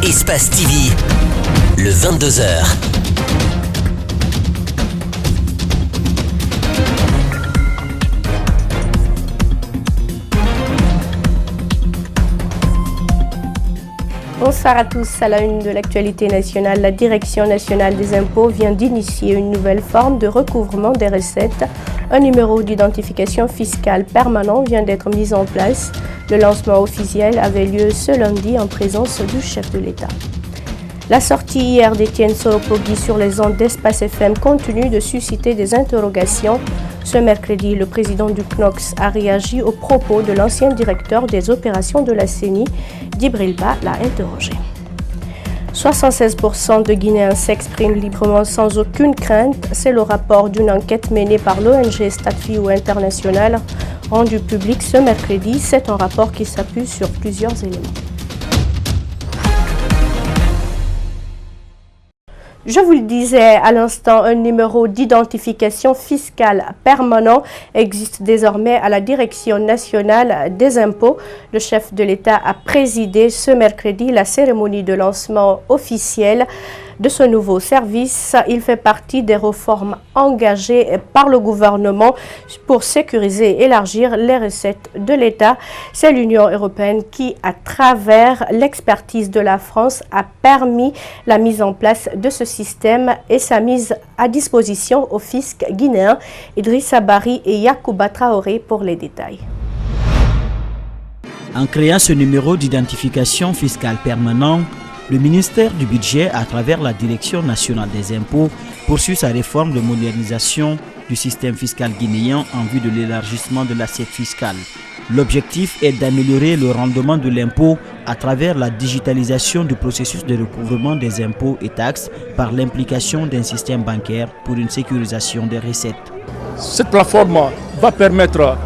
Espace TV, le 22h. Bonsoir à tous. À la une de l'actualité nationale, la Direction nationale des impôts vient d'initier une nouvelle forme de recouvrement des recettes. Un numéro d'identification fiscale permanent vient d'être mis en place. Le lancement officiel avait lieu ce lundi en présence du chef de l'État. La sortie hier d'Étienne Soropogui sur les ondes d'Espace FM continue de susciter des interrogations. Ce mercredi, le président du CNOCS a réagi aux propos de l'ancien directeur des opérations de la CENI, Djibril Ba l'a interrogé. 76% de Guinéens s'expriment librement sans aucune crainte. C'est le rapport d'une enquête menée par l'ONG Statfio International rendu public ce mercredi. C'est un rapport qui s'appuie sur plusieurs éléments. Je vous le disais à l'instant, un numéro d'identification fiscale permanent existe désormais à la Direction nationale des impôts. Le chef de l'État a présidé ce mercredi la cérémonie de lancement officiel de ce nouveau service. Il fait partie des réformes engagées par le gouvernement pour sécuriser et élargir les recettes de l'État. C'est l'Union européenne qui, à travers l'expertise de la France, a permis la mise en place de ce système et sa mise à disposition au fisc guinéen. Idrissa Bari et Yacouba Traoré pour les détails. En créant ce numéro d'identification fiscale permanent, le ministère du Budget, à travers la Direction nationale des impôts, poursuit sa réforme de modernisation du système fiscal guinéen en vue de l'élargissement de l'assiette fiscale. L'objectif est d'améliorer le rendement de l'impôt à travers la digitalisation du processus de recouvrement des impôts et taxes par l'implication d'un système bancaire pour une sécurisation des recettes. Cette plateforme va permettre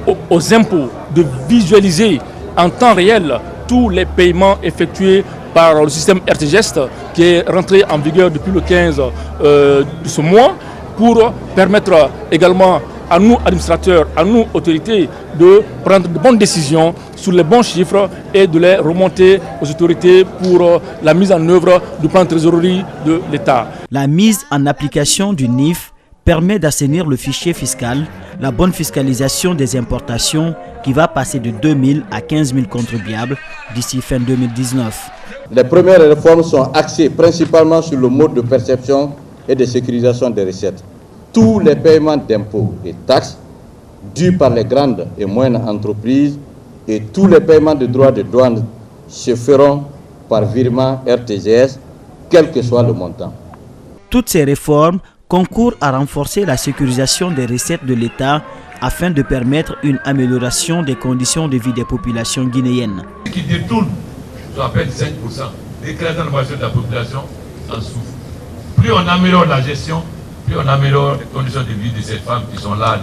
aux impôts de visualiser en temps réel tous les paiements effectués par le système RTGEST qui est rentré en vigueur depuis le 15 de ce mois pour permettre également à nous administrateurs, à nous autorités de prendre de bonnes décisions sur les bons chiffres et de les remonter aux autorités pour la mise en œuvre du plan de trésorerie de l'État. La mise en application du NIF permet d'assainir le fichier fiscal, la bonne fiscalisation des importations qui va passer de 2 000 à 15 000 contribuables d'ici fin 2019. Les premières réformes sont axées principalement sur le mode de perception et de sécurisation des recettes. Tous les paiements d'impôts et taxes dus par les grandes et moyennes entreprises et tous les paiements de droits de douane se feront par virement RTGS, quel que soit le montant. Toutes ces réformes concourent à renforcer la sécurisation des recettes de l'État afin de permettre une amélioration des conditions de vie des populations guinéennes. Ce qui détourne à peine 5%, l'écrasante de la population en souffre. Plus on améliore la gestion, plus on améliore les conditions de vie de ces femmes qui sont là.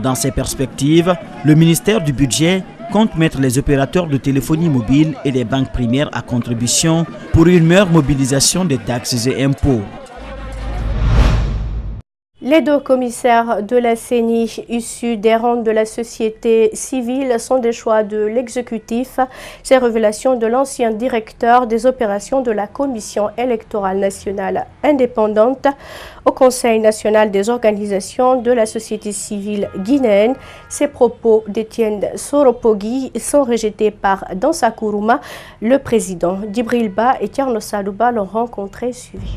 Dans ces perspectives, le ministère du Budget compte mettre les opérateurs de téléphonie mobile et les banques primaires à contribution pour une meilleure mobilisation des taxes et impôts. Les deux commissaires de la CENI issus des rangs de la société civile sont des choix de l'exécutif. Ces révélations de l'ancien directeur des opérations de la Commission électorale nationale indépendante au Conseil national des organisations de la société civile guinéenne. Ces propos d'Étienne Soropogui sont rejetés par Dansa Kourouma. Le président Djibril Ba et Thierno Salouba l'ont rencontré suivi.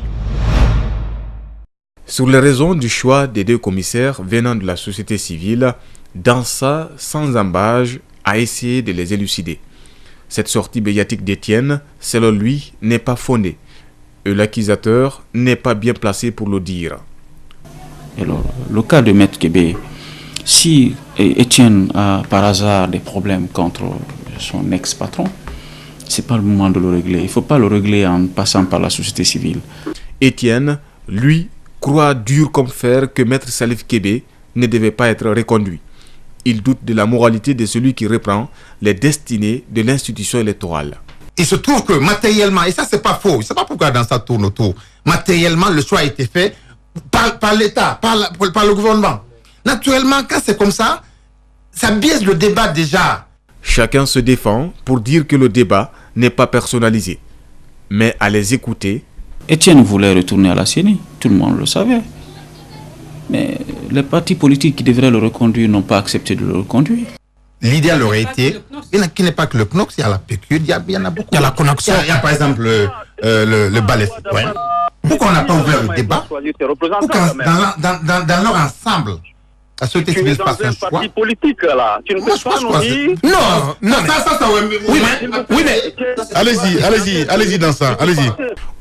Sur les raisons du choix des deux commissaires venant de la société civile, Dansa, sans embâche, a essayé de les élucider. Cette sortie médiatique d'Étienne, selon lui, n'est pas fondée. Et l'accusateur n'est pas bien placé pour le dire. Alors, le cas de Maître Kébé, si Étienne a par hasard des problèmes contre son ex-patron, ce n'est pas le moment de le régler. Il ne faut pas le régler en passant par la société civile. Étienne, lui, croit dur comme fer que Maître Salif Kébé ne devait pas être reconduit. Il doute de la moralité de celui qui reprend les destinées de l'institution électorale. Il se trouve que matériellement, et ça c'est pas faux, je ne sais pas pourquoi dans ça tourne autour, matériellement le choix a été fait par l'État, par le gouvernement. Naturellement, quand c'est comme ça biaise le débat déjà. Chacun se défend pour dire que le débat n'est pas personnalisé. Mais à les écouter, Etienne voulait retourner à la CENI, tout le monde le savait. Mais les partis politiques qui devraient le reconduire n'ont pas accepté de le reconduire. L'idéal aurait été, qu'il n'est pas que le CNOX, il y a la PQ, il y en a beaucoup. Il y a la connexion, il y a par exemple le ballet citoyen. Pourquoi on n'a pas ouvert le débat? Pourquoi dans leur ensemble, la société civile passe un choix? Politique, là. Tu ne peux pas nous dire... Non, ça, oui, mais allez-y dans ça, allez-y.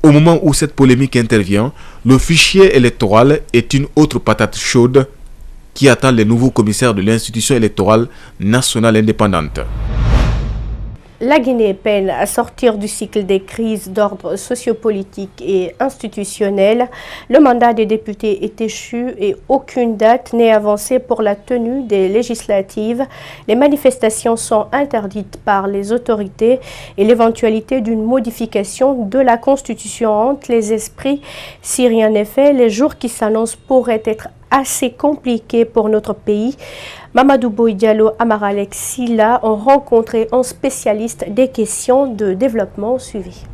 Au moment où cette polémique intervient, le fichier électoral est une autre patate chaude qui attend les nouveaux commissaires de l'institution électorale nationale indépendante. La Guinée peine à sortir du cycle des crises d'ordre sociopolitique et institutionnel. Le mandat des députés est échu et aucune date n'est avancée pour la tenue des législatives. Les manifestations sont interdites par les autorités et l'éventualité d'une modification de la Constitution hante les esprits. Si rien n'est fait, les jours qui s'annoncent pourraient être assez compliqués pour notre pays. Mamadou Boy Diallo, Amaralek Silla ont rencontré un spécialiste des questions de développement suivi.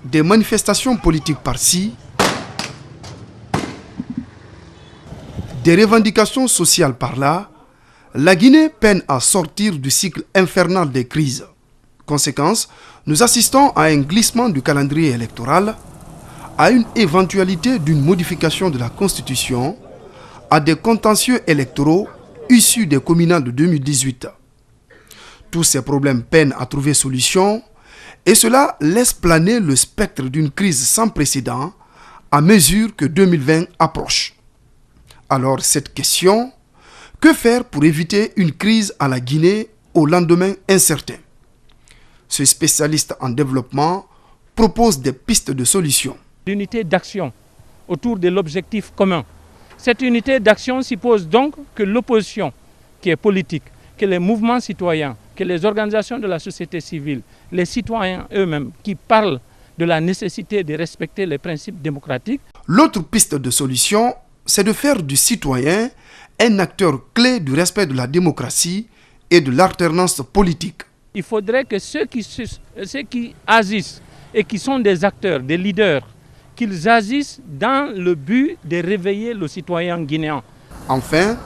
Des manifestations politiques par-ci, des revendications sociales par-là, la Guinée peine à sortir du cycle infernal des crises. Conséquence, nous assistons à un glissement du calendrier électoral, à une éventualité d'une modification de la Constitution, à des contentieux électoraux issus des communales de 2018. Tous ces problèmes peinent à trouver solution et cela laisse planer le spectre d'une crise sans précédent à mesure que 2020 approche. Alors cette question, que faire pour éviter une crise à la Guinée au lendemain incertain? Ce spécialiste en développement propose des pistes de solutions. L'unité d'action autour de l'objectif commun. Cette unité d'action suppose donc que l'opposition, qui est politique, que les mouvements citoyens, que les organisations de la société civile, les citoyens eux-mêmes qui parlent de la nécessité de respecter les principes démocratiques. L'autre piste de solution, c'est de faire du citoyen un acteur clé du respect de la démocratie et de l'alternance politique. Il faudrait que ceux qui agissent et qui sont des acteurs, des leaders, qu'ils agissent dans le but de réveiller le citoyen guinéen. Enfin,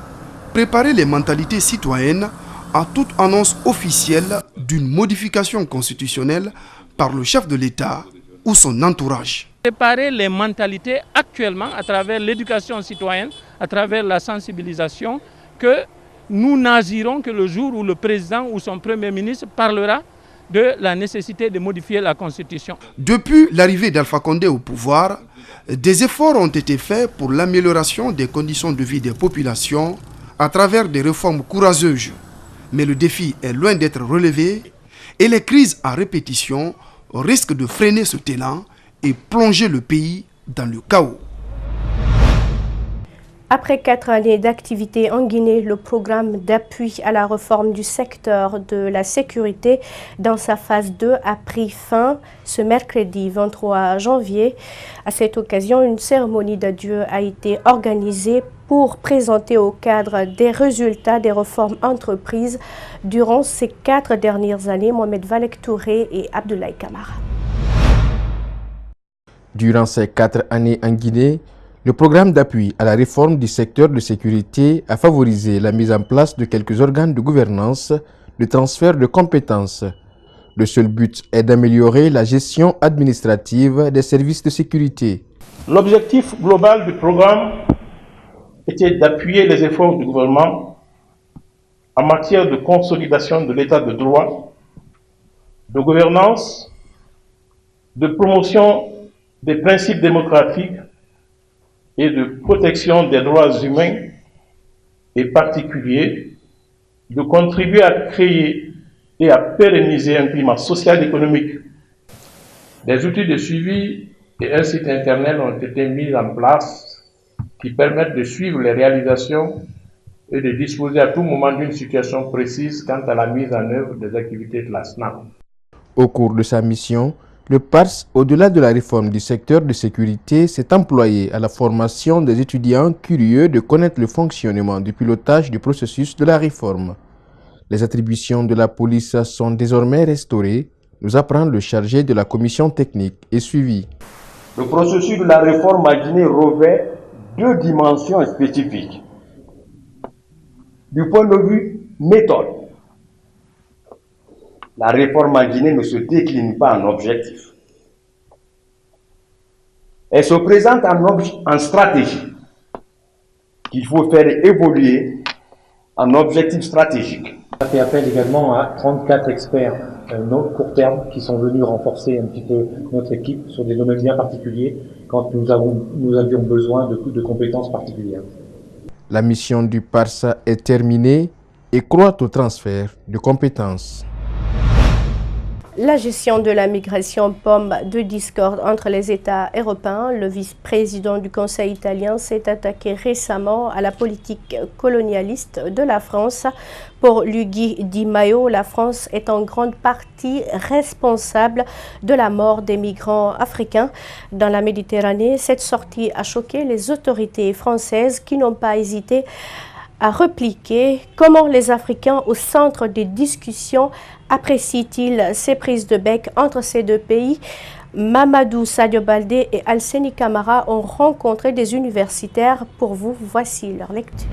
préparer les mentalités citoyennes à toute annonce officielle d'une modification constitutionnelle par le chef de l'État ou son entourage. Préparer les mentalités actuellement à travers l'éducation citoyenne, à travers la sensibilisation, que nous n'agirons que le jour où le président ou son premier ministre parlera de la nécessité de modifier la Constitution. Depuis l'arrivée d'Alpha Condé au pouvoir, des efforts ont été faits pour l'amélioration des conditions de vie des populations à travers des réformes courageuses. Mais le défi est loin d'être relevé et les crises à répétition risquent de freiner ce élan et plonger le pays dans le chaos. Après 4 années d'activité en Guinée, le programme d'appui à la réforme du secteur de la sécurité dans sa phase 2 a pris fin ce mercredi 23 janvier. À cette occasion, une cérémonie d'adieu a été organisée pour présenter au cadre des résultats des réformes entreprises durant ces 4 dernières années. Mohamed Valek Touré et Abdoulaye Kamara. Durant ces 4 années en Guinée, le programme d'appui à la réforme du secteur de sécurité a favorisé la mise en place de quelques organes de gouvernance, de transfert de compétences. Le seul but est d'améliorer la gestion administrative des services de sécurité. L'objectif global du programme était d'appuyer les efforts du gouvernement en matière de consolidation de l'état de droit, de gouvernance, de promotion des principes démocratiques et de protection des droits humains et particuliers, de contribuer à créer et à pérenniser un climat social et économique. Des outils de suivi et un site internet ont été mis en place qui permettent de suivre les réalisations et de disposer à tout moment d'une situation précise quant à la mise en œuvre des activités de la SNAP. Au cours de sa mission, le PARS, au-delà de la réforme du secteur de sécurité, s'est employé à la formation des étudiants curieux de connaître le fonctionnement du pilotage du processus de la réforme. Les attributions de la police sont désormais restaurées, nous apprend le chargé de la commission technique et suivi. Le processus de la réforme à Guinée revêt deux dimensions spécifiques. Du point de vue méthode, la réforme à Guinée ne se décline pas en objectif. Elle se présente en stratégie qu'il faut faire évoluer en objectif stratégique. On a fait appel également à 34 experts court terme qui sont venus renforcer un petit peu notre équipe sur des domaines bien particuliers quand nous avions besoin de compétences particulières. La mission du PARSA est terminée et croit au transfert de compétences. La gestion de la migration pomme de discorde entre les États européens. Le vice-président du Conseil italien s'est attaqué récemment à la politique colonialiste de la France. Pour Luigi Di Maio, la France est en grande partie responsable de la mort des migrants africains dans la Méditerranée. Cette sortie a choqué les autorités françaises qui n'ont pas hésité à repliquer. Comment les Africains au centre des discussions apprécient-ils ces prises de bec entre ces deux pays? Mamadou Sadio Baldé et Alseni Camara ont rencontré des universitaires. Pour vous, voici leur lecture.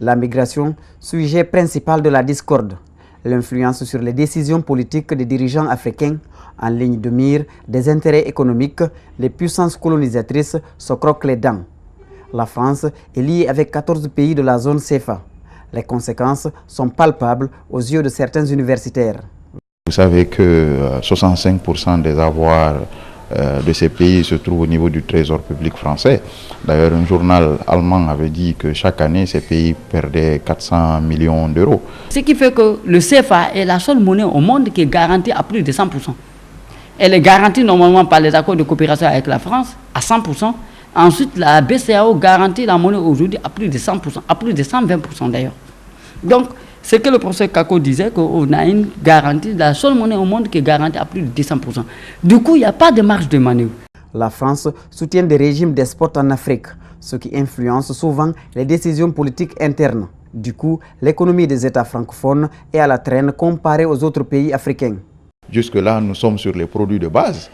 La migration, sujet principal de la discorde. L'influence sur les décisions politiques des dirigeants africains, en ligne de mire des intérêts économiques, les puissances colonisatrices se croquent les dents. La France est liée avec 14 pays de la zone CFA. Les conséquences sont palpables aux yeux de certains universitaires. Vous savez que 65% des avoirs de ces pays se trouvent au niveau du trésor public français. D'ailleurs, un journal allemand avait dit que chaque année, ces pays perdaient 400 millions d'euros. Ce qui fait que le CFA est la seule monnaie au monde qui est garantie à plus de 100%. Elle est garantie normalement par les accords de coopération avec la France à 100%. Ensuite, la BCEAO garantit la monnaie aujourd'hui à plus de 100%, à plus de 120% d'ailleurs. Donc, ce que le professeur Kako disait, qu'on a une garantie, la seule monnaie au monde qui est garantie à plus de 200%. Du coup, il n'y a pas de marge de manœuvre. La France soutient des régimes despotes en Afrique, ce qui influence souvent les décisions politiques internes. Du coup, l'économie des États francophones est à la traîne comparée aux autres pays africains. Jusque-là, nous sommes sur les produits de base.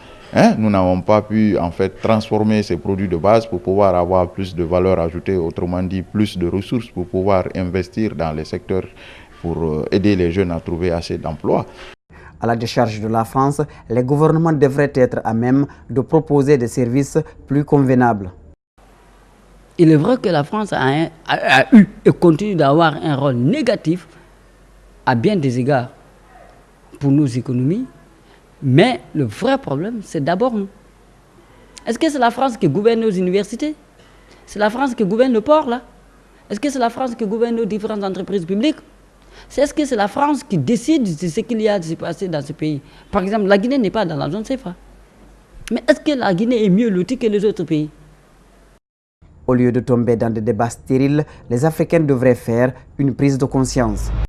Nous n'avons pas pu en fait transformer ces produits de base pour pouvoir avoir plus de valeur ajoutée, autrement dit plus de ressources pour pouvoir investir dans les secteurs pour aider les jeunes à trouver assez d'emplois. À la décharge de la France, les gouvernements devraient être à même de proposer des services plus convenables. Il est vrai que la France a eu et continue d'avoir un rôle négatif à bien des égards pour nos économies. Mais le vrai problème, c'est d'abord nous. Est-ce que c'est la France qui gouverne nos universités? C'est la France qui gouverne le port, là? Est-ce que c'est la France qui gouverne nos différentes entreprises publiques? Est-ce que c'est la France qui décide de ce qu'il y a de se passer dans ce pays? Par exemple, la Guinée n'est pas dans la zone CFA. Mais est-ce que la Guinée est mieux lotie que les autres pays? Au lieu de tomber dans des débats stériles, les Africains devraient faire une prise de conscience.